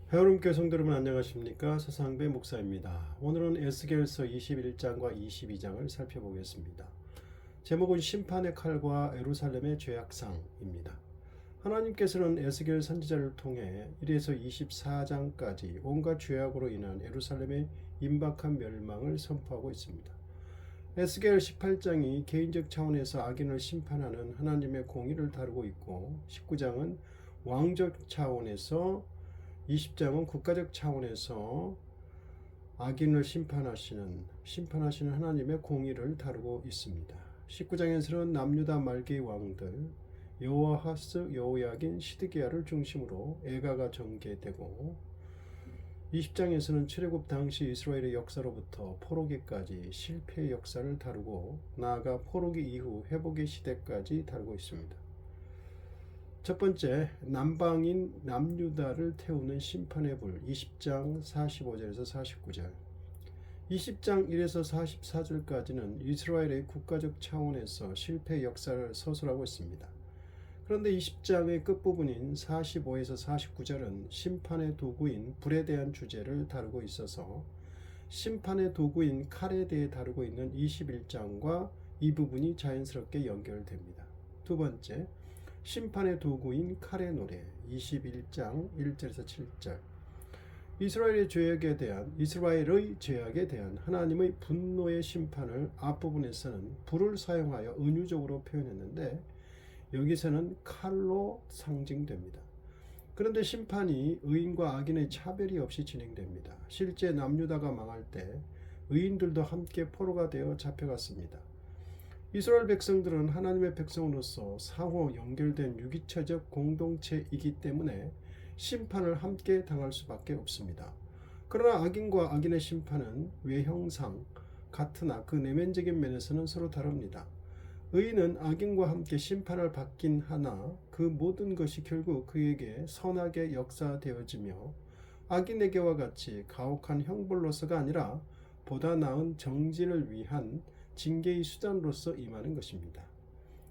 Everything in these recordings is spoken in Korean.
하여름교회 성도 여러분 안녕하십니까? 서상배 목사입니다. 오늘은 에스겔서 21장과 22장을 살펴보겠습니다. 제목은 심판의 칼과 예루살렘의 죄악상입니다. 하나님께서는 에스겔 선지자를 통해 1에서 24장까지 온갖 죄악으로 인한 예루살렘의 임박한 멸망을 선포하고 있습니다. 에스겔 18장이 개인적 차원에서 악인을 심판하는 하나님의 공의를 다루고 있고 19장은 왕적 차원에서 20장은 국가적 차원에서 악인을 심판하시는 하나님의 공의를 다루고 있습니다. 19장에서는 남유다 말기의 왕들 여호아하스, 여호야긴, 시드기야를 중심으로 애가가 전개되고 20장에서는 출애굽 당시 이스라엘의 역사로부터 포로기까지 실패의 역사를 다루고 나아가 포로기 이후 회복의 시대까지 다루고 있습니다. 첫 번째, 남방인 남유다를 태우는 심판의 불 20장 45절에서 49절 20장 1에서 44절까지는 이스라엘의 국가적 차원에서 실패의 역사를 서술하고 있습니다. 그런데 20장의 끝부분인 45에서 49절은 심판의 도구인 불에 대한 주제를 다루고 있어서 심판의 도구인 칼에 대해 다루고 있는 21장과 이 부분이 자연스럽게 연결됩니다. 두 번째, 심판의 도구인 칼의 노래 21장 1절에서 7절 이스라엘의 죄악에 대한 하나님의 분노의 심판을 앞부분에서는 불을 사용하여 은유적으로 표현했는데 여기서는 칼로 상징됩니다. 그런데 심판이 의인과 악인의 차별이 없이 진행됩니다. 실제 남유다가 망할 때 의인들도 함께 포로가 되어 잡혀갔습니다. 이스라엘 백성들은 하나님의 백성으로서 상호 연결된 유기체적 공동체이기 때문에 심판을 함께 당할 수밖에 없습니다. 그러나 악인과 악인의 심판은 외형상 같으나 그 내면적인 면에서는 서로 다릅니다. 의인은 악인과 함께 심판을 받긴 하나 그 모든 것이 결국 그에게 선하게 역사되어지며 악인에게와 같이 가혹한 형벌로서가 아니라 보다 나은 정진을 위한 징계의 수단으로서 임하는 것입니다.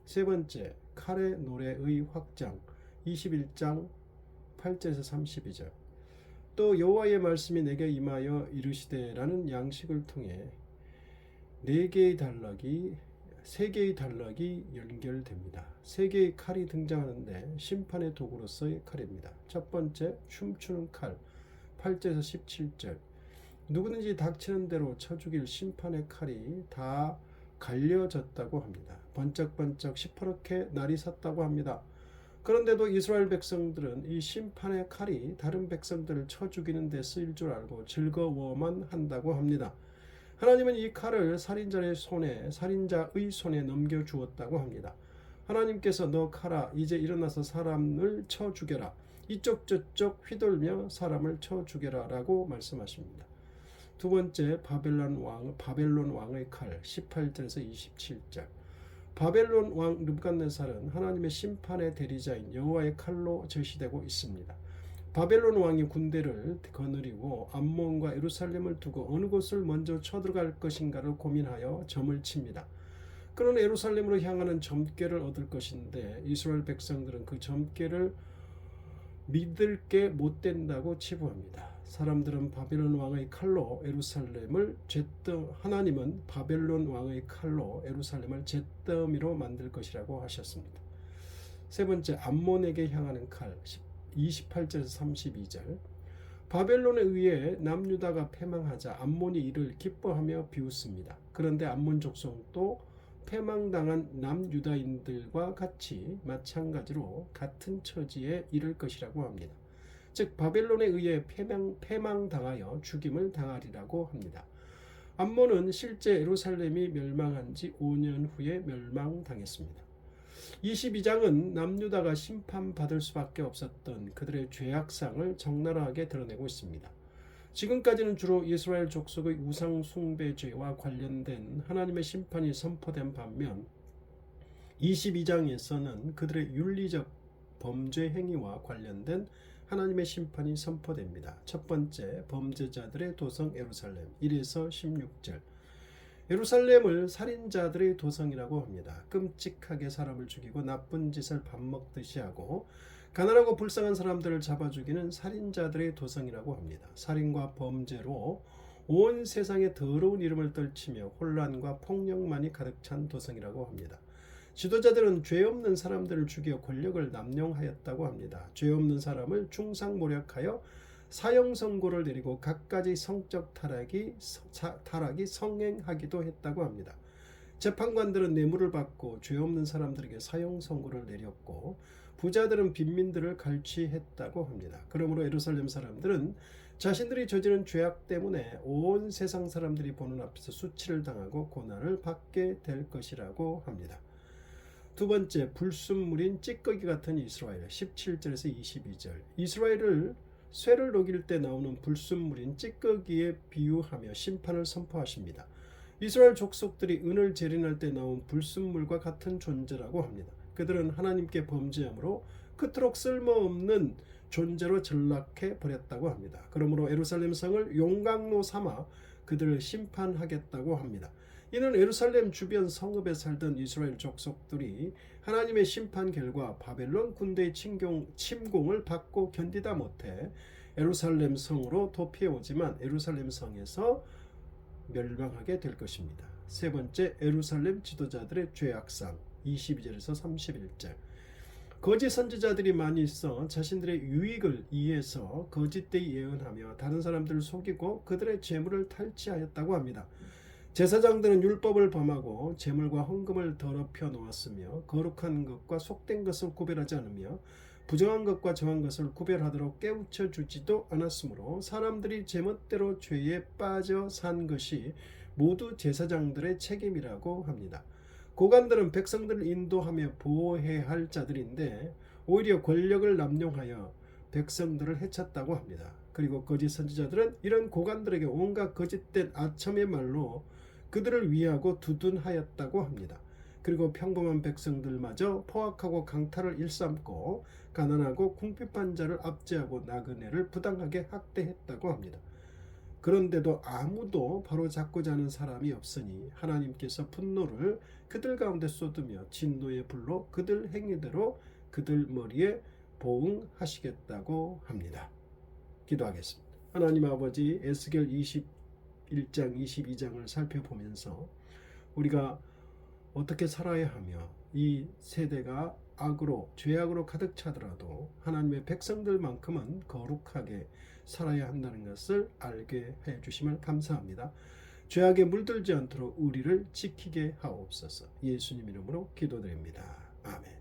세 번째, 칼의 노래의 확장 21장 8절에서 32절 또 여호와의 말씀이 내게 임하여 이르시되라는 양식을 통해 세 개의 단락이 연결됩니다. 세 개의 칼이 등장하는데 심판의 도구로서의 칼입니다. 첫 번째, 춤추는 칼 8절에서 17절 누구든지 닥치는 대로 쳐 죽일 심판의 칼이 다 갈려졌다고 합니다. 번쩍번쩍 시퍼렇게 날이 섰다고 합니다. 그런데도 이스라엘 백성들은 이 심판의 칼이 다른 백성들을 쳐 죽이는 데 쓰일 줄 알고 즐거워만 한다고 합니다. 하나님은 이 칼을 살인자의 손에 넘겨주었다고 합니다. 하나님께서 너 칼아 이제 일어나서 사람을 쳐 죽여라. 이쪽 저쪽 휘돌며 사람을 쳐 죽여라 라고 말씀하십니다. 두 번째, 바벨론 왕의 칼 18절에서 27절 바벨론 왕 르브갓네살은 하나님의 심판의 대리자인 여호와의 칼로 제시되고 있습니다. 바벨론 왕이 군대를 거느리고 암몬과 예루살렘을 두고 어느 곳을 먼저 쳐들어갈 것인가를 고민하여 점을 칩니다. 그러나 예루살렘으로 향하는 점괘를 얻을 것인데 이스라엘 백성들은 그 점괘를 믿을 게 못 된다고 치부합니다. 사람들은 바벨론 왕의 칼로 하나님은 바벨론 왕의 칼로 예루살렘을 잿더미로 만들 것이라고 하셨습니다. 세 번째, 암몬에게 향하는 칼 28절에서 32절 바벨론에 의해 남유다가 패망하자 암몬이 이를 기뻐하며 비웃습니다. 그런데 암몬 족속도 패망당한 남유다인들과 같이 마찬가지로 같은 처지에 이를 것이라고 합니다. 즉 바벨론에 의해 패망당하여 죽임을 당하리라고 합니다. 암몬은 실제 예루살렘이 멸망한 지 5년 후에 멸망당했습니다. 22장은 남유다가 심판받을 수밖에 없었던 그들의 죄악상을 적나라하게 드러내고 있습니다. 지금까지는 주로 이스라엘 족속의 우상 숭배죄와 관련된 하나님의 심판이 선포된 반면 22장에서는 그들의 윤리적 범죄 행위와 관련된 하나님의 심판이 선포됩니다. 첫 번째, 범죄자들의 도성 예루살렘 1에서 16절 예루살렘을 살인자들의 도성이라고 합니다. 끔찍하게 사람을 죽이고 나쁜 짓을 밥 먹듯이 하고 가난하고 불쌍한 사람들을 잡아 죽이는 살인자들의 도성이라고 합니다. 살인과 범죄로 온 세상에 더러운 이름을 떨치며 혼란과 폭력만이 가득 찬 도성이라고 합니다. 지도자들은 죄 없는 사람들을 죽여 권력을 남용하였다고 합니다. 죄 없는 사람을 중상모략하여 사형 선고를 내리고 갖가지 성적 타락이 성행하기도 했다고 합니다. 재판관들은 뇌물을 받고 죄 없는 사람들에게 사형 선고를 내렸고 부자들은 빈민들을 갈취했다고 합니다. 그러므로 예루살렘 사람들은 자신들이 저지른 죄악 때문에 온 세상 사람들이 보는 앞에서 수치를 당하고 고난을 받게 될 것이라고 합니다. 두 번째, 불순물인 찌꺼기 같은 이스라엘 17절에서 22절. 이스라엘을 쇠를 녹일 때 나오는 불순물인 찌꺼기에 비유하며 심판을 선포하십니다. 이스라엘 족속들이 은을 재련할 때 나온 불순물과 같은 존재라고 합니다. 그들은 하나님께 범죄함으로 그토록 쓸모없는 존재로 전락해 버렸다고 합니다. 그러므로 예루살렘 성을 용광로 삼아 그들을 심판하겠다고 합니다. 이는 예루살렘 주변 성읍에 살던 이스라엘 족속들이 하나님의 심판 결과 바벨론 군대의 침공을 받고 견디다 못해 예루살렘 성으로 도피해오지만 예루살렘 성에서 멸망하게 될 것입니다. 세 번째, 예루살렘 지도자들의 죄악상 22절에서 31절. 거짓 선지자들이 많이 있어 자신들의 유익을 위해서 거짓되이 예언하며 다른 사람들을 속이고 그들의 재물을 탈취하였다고 합니다. 제사장들은 율법을 범하고 재물과 헌금을 더럽혀 놓았으며 거룩한 것과 속된 것을 구별하지 않으며 부정한 것과 정한 것을 구별하도록 깨우쳐 주지도 않았으므로 사람들이 제멋대로 죄에 빠져 산 것이 모두 제사장들의 책임이라고 합니다. 고관들은 백성들을 인도하며 보호해야 할 자들인데 오히려 권력을 남용하여 백성들을 해쳤다고 합니다. 그리고 거짓 선지자들은 이런 고관들에게 온갖 거짓된 아첨의 말로 그들을 위하고 두둔하였다고 합니다. 그리고 평범한 백성들마저 포악하고 강탈을 일삼고 가난하고 궁핍한 자를 압제하고 나그네를 부당하게 학대했다고 합니다. 그런데도 아무도 바로잡고자 하는 사람이 없으니 하나님께서 분노를 그들 가운데 쏟으며 진노의 불로 그들 행위대로 그들 머리에 보응하시겠다고 합니다. 기도하겠습니다. 하나님 아버지, 에스겔 21장 22장을 살펴보면서 우리가 어떻게 살아야 하며 이 세대가 악으로 죄악으로 가득 차더라도 하나님의 백성들만큼은 거룩하게 살아야 한다는 것을 알게 해주심을 감사합니다. 죄악에 물들지 않도록 우리를 지키게 하옵소서. 예수님 이름으로 기도드립니다. 아멘.